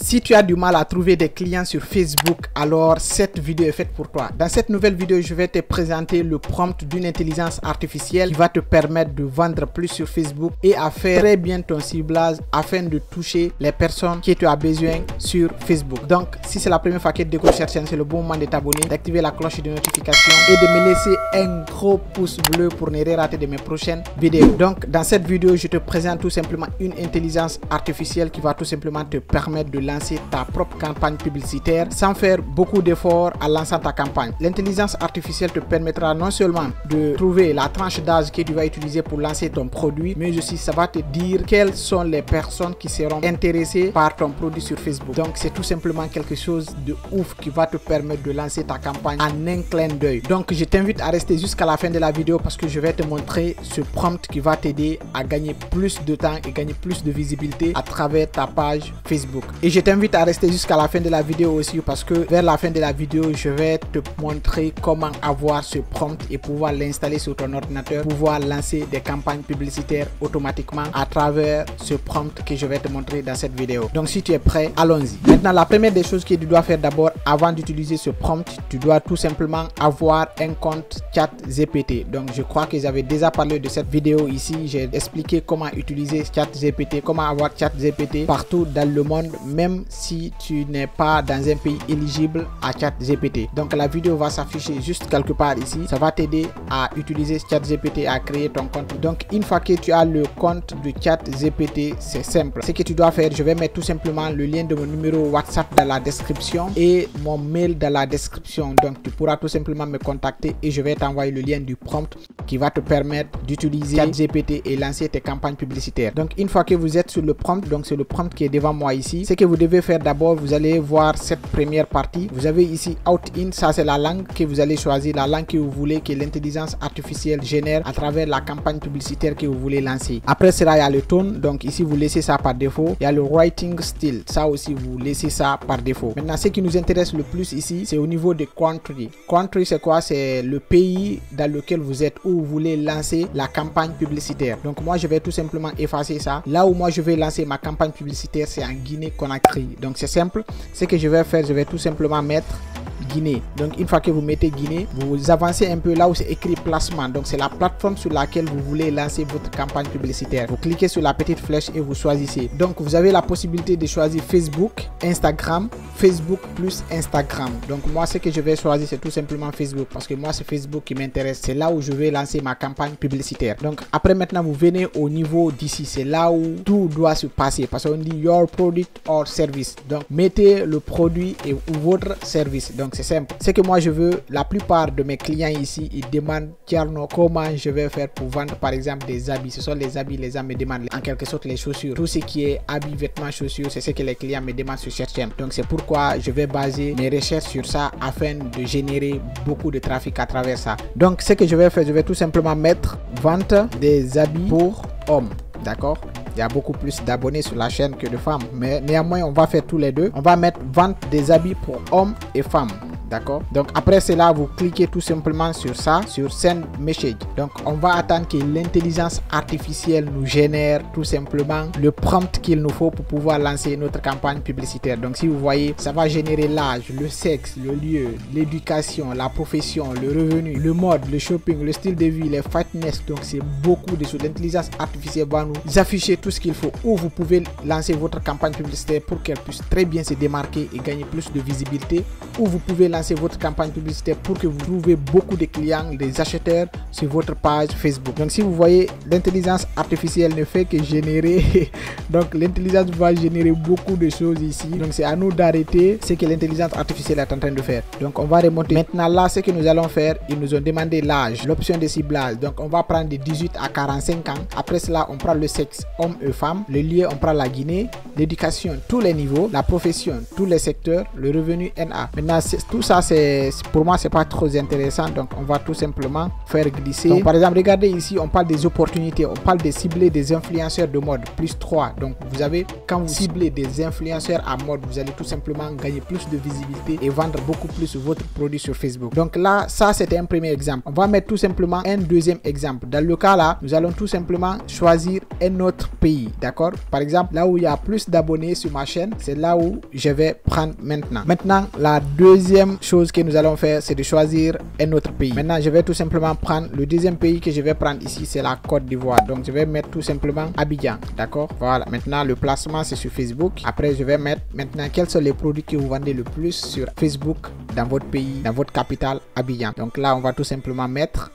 Si tu as du mal à trouver des clients sur Facebook, alors cette vidéo est faite pour toi. Dans cette nouvelle vidéo, je vais te présenter le prompt d'une intelligence artificielle qui va te permettre de vendre plus sur Facebook et à faire très bien ton ciblage afin de toucher les personnes que tu as besoin sur Facebook. Donc, si c'est la première fois que tu découvres cette chaîne, c'est le bon moment de t'abonner, d'activer la cloche de notification et de me laisser un gros pouce bleu pour ne rien rater de mes prochaines vidéos. Donc, dans cette vidéo, je te présente tout simplement une intelligence artificielle qui va tout simplement te permettre de lancer ta propre campagne publicitaire sans faire beaucoup d'efforts en lançant ta campagne. L'intelligence artificielle te permettra non seulement de trouver la tranche d'âge que tu vas utiliser pour lancer ton produit, mais aussi ça va te dire quelles sont les personnes qui seront intéressées par ton produit sur Facebook. Donc c'est tout simplement quelque chose de ouf qui va te permettre de lancer ta campagne en un clin d'œil. Donc je t'invite à rester jusqu'à la fin de la vidéo parce que je vais te montrer ce prompt qui va t'aider à gagner plus de temps et gagner plus de visibilité à travers ta page Facebook. Et je t'invite à rester jusqu'à la fin de la vidéo aussi parce que vers la fin de la vidéo, je vais te montrer comment avoir ce prompt et pouvoir l'installer sur ton ordinateur, pouvoir lancer des campagnes publicitaires automatiquement à travers ce prompt que je vais te montrer dans cette vidéo. Donc si tu es prêt, allons-y. Maintenant, la première des choses que tu dois faire d'abord avant d'utiliser ce prompt, tu dois tout simplement avoir un compte ChatGPT. Donc je crois que j'avais déjà parlé de cette vidéo ici. J'ai expliqué comment utiliser ChatGPT, comment avoir ChatGPT partout dans le monde, même si tu n'es pas dans un pays éligible à ChatGPT. Donc la vidéo va s'afficher juste quelque part ici. Ça va t'aider à utiliser ChatGPT, à créer ton compte. Donc une fois que tu as le compte de ChatGPT, c'est simple. Ce que tu dois faire, je vais mettre tout simplement le lien de mon numéro WhatsApp dans la description et mon mail dans la description. Donc tu pourras tout simplement me contacter et je vais t'envoyer le lien du prompt qui va te permettre d'utiliser ChatGPT et lancer tes campagnes publicitaires. Donc une fois que vous êtes sur le prompt, donc c'est le prompt qui est devant moi ici, ce que vous devez faire d'abord, vous allez voir cette première partie. Vous avez ici Out-In, ça c'est la langue que vous allez choisir, la langue que vous voulez que l'intelligence artificielle génère à travers la campagne publicitaire que vous voulez lancer. Après cela, il y a le tone, donc ici vous laissez ça par défaut. Il y a le writing style, ça aussi vous laissez ça par défaut. Maintenant, ce qui nous intéresse le plus ici, c'est au niveau de country. Country, c'est quoi? C'est le pays dans lequel vous êtes, où vous voulez lancer la campagne publicitaire. Donc moi, je vais tout simplement effacer ça. Là où moi je vais lancer ma campagne publicitaire, c'est en Guinée-Conakry. Donc c'est simple. Ce que je vais faire, je vais tout simplement mettre Guinée. Donc une fois que vous mettez Guinée, vous avancez un peu là où c'est écrit placement. Donc c'est la plateforme sur laquelle vous voulez lancer votre campagne publicitaire. Vous cliquez sur la petite flèche et vous choisissez. Donc vous avez la possibilité de choisir Facebook, Instagram, Facebook plus Instagram. Donc moi, ce que je vais choisir, c'est tout simplement Facebook parce que moi c'est Facebook qui m'intéresse. C'est là où je vais lancer ma campagne publicitaire. Donc après, maintenant vous venez au niveau d'ici, c'est là où tout doit se passer parce qu'on dit your product or service. Donc mettez le produit et votre service. Donc c'est simple. Ce que moi je veux, la plupart de mes clients ici, ils demandent Thierno, comment je vais faire pour vendre par exemple des habits. Ce sont les habits, les gens me demandent en quelque sorte les chaussures. Tout ce qui est habits, vêtements, chaussures, c'est ce que les clients me demandent sur cette chaîne. Donc c'est pourquoi je vais baser mes recherches sur ça afin de générer beaucoup de trafic à travers ça. Donc ce que je vais faire, je vais tout simplement mettre vente des habits pour hommes. D'accord? Il y a beaucoup plus d'abonnés sur la chaîne que de femmes, mais néanmoins on va faire tous les deux. On va mettre vente des habits pour hommes et femmes. D'accord? Donc après cela, vous cliquez tout simplement sur ça, sur Send Message. Donc on va attendre que l'intelligence artificielle nous génère tout simplement le prompt qu'il nous faut pour pouvoir lancer notre campagne publicitaire. Donc si vous voyez, ça va générer l'âge, le sexe, le lieu, l'éducation, la profession, le revenu, le mode, le shopping, le style de vie, les fitness. Donc c'est beaucoup de choses. L'intelligence artificielle va nous afficher tout ce qu'il faut, où vous pouvez lancer votre campagne publicitaire pour qu'elle puisse très bien se démarquer et gagner plus de visibilité, où vous pouvez lancer votre campagne publicitaire pour que vous trouviez beaucoup de clients, des acheteurs sur votre page Facebook. Donc si vous voyez, l'intelligence artificielle ne fait que générer donc l'intelligence va générer beaucoup de choses ici. Donc c'est à nous d'arrêter ce que l'intelligence artificielle est en train de faire. Donc on va remonter. Maintenant là, ce que nous allons faire, ils nous ont demandé l'âge, l'option de ciblage. Donc on va prendre de 18 à 45 ans. Après cela, on prend le sexe, homme et femme. Le lieu, on prend la Guinée. L'éducation, tous les niveaux. La profession, tous les secteurs. Le revenu, NA. Maintenant, tout ça, pour moi, c'est pas trop intéressant. Donc, on va tout simplement faire glisser. Donc, par exemple, regardez ici, on parle des opportunités. On parle de cibler des influenceurs de mode, plus 3. Donc, vous avez, quand vous ciblez des influenceurs à mode, vous allez tout simplement gagner plus de visibilité et vendre beaucoup plus votre produit sur Facebook. Donc là, ça, c'était un premier exemple. On va mettre tout simplement un deuxième exemple. Dans le cas là, nous allons tout simplement choisir un autre pays. D'accord? Par exemple, là où il y a plus d'abonnés sur ma chaîne, c'est là où je vais prendre maintenant. Maintenant, la deuxième chose que nous allons faire, c'est de choisir un autre pays. Maintenant, je vais tout simplement prendre le deuxième pays que je vais prendre ici, c'est la Côte d'Ivoire. Donc, je vais mettre tout simplement Abidjan. D'accord? Voilà. Maintenant, le placement, c'est sur Facebook. Après, je vais mettre maintenant quels sont les produits que vous vendez le plus sur Facebook dans votre pays, dans votre capitale, Abidjan. Donc là, on va tout simplement mettre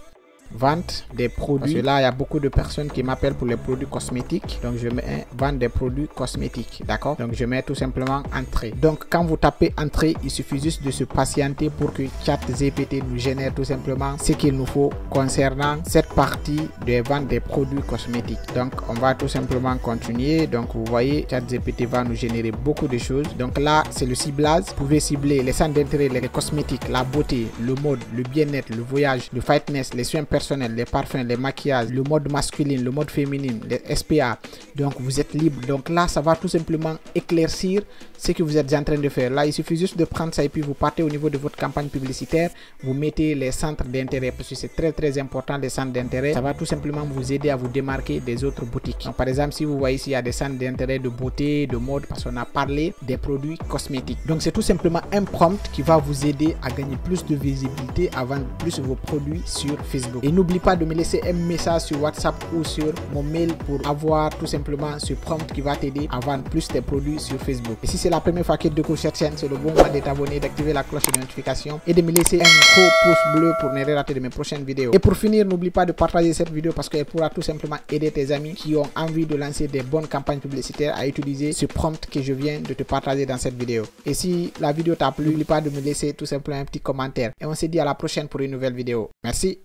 vente des produits. Parce que là, il y a beaucoup de personnes qui m'appellent pour les produits cosmétiques. Donc, je mets vente des produits cosmétiques. D'accord? Donc, je mets tout simplement entrée. Donc, quand vous tapez entrée, il suffit juste de se patienter pour que ChatGPT nous génère tout simplement ce qu'il nous faut concernant cette partie de vente des produits cosmétiques. Donc, on va tout simplement continuer. Donc, vous voyez, ChatGPT va nous générer beaucoup de choses. Donc, là, c'est le ciblage. Vous pouvez cibler les centres d'intérêt, les cosmétiques, la beauté, le mode, le bien-être, le voyage, le fitness, les soins personnels, les parfums, les maquillages, le mode masculin, le mode féminin, les SPA. Donc vous êtes libre. Donc là, ça va tout simplement éclaircir ce que vous êtes en train de faire. Là, il suffit juste de prendre ça et puis vous partez au niveau de votre campagne publicitaire. Vous mettez les centres d'intérêt parce que c'est très important, les centres d'intérêt. Ça va tout simplement vous aider à vous démarquer des autres boutiques. Donc, par exemple, si vous voyez ici, il y a des centres d'intérêt de beauté, de mode, parce qu'on a parlé des produits cosmétiques. Donc c'est tout simplement un prompt qui va vous aider à gagner plus de visibilité, à vendre plus vos produits sur Facebook. Et n'oublie pas de me laisser un message sur WhatsApp ou sur mon mail pour avoir tout simplement ce prompt qui va t'aider à vendre plus tes produits sur Facebook. Et si c'est la première fois que tu découvres cette chaîne, c'est le bon moment de t'abonner, d'activer la cloche de notification et de me laisser un gros pouce bleu pour ne rien rater de mes prochaines vidéos. Et pour finir, n'oublie pas de partager cette vidéo parce qu'elle pourra tout simplement aider tes amis qui ont envie de lancer des bonnes campagnes publicitaires à utiliser ce prompt que je viens de te partager dans cette vidéo. Et si la vidéo t'a plu, n'oublie pas de me laisser tout simplement un petit commentaire. Et on se dit à la prochaine pour une nouvelle vidéo. Merci.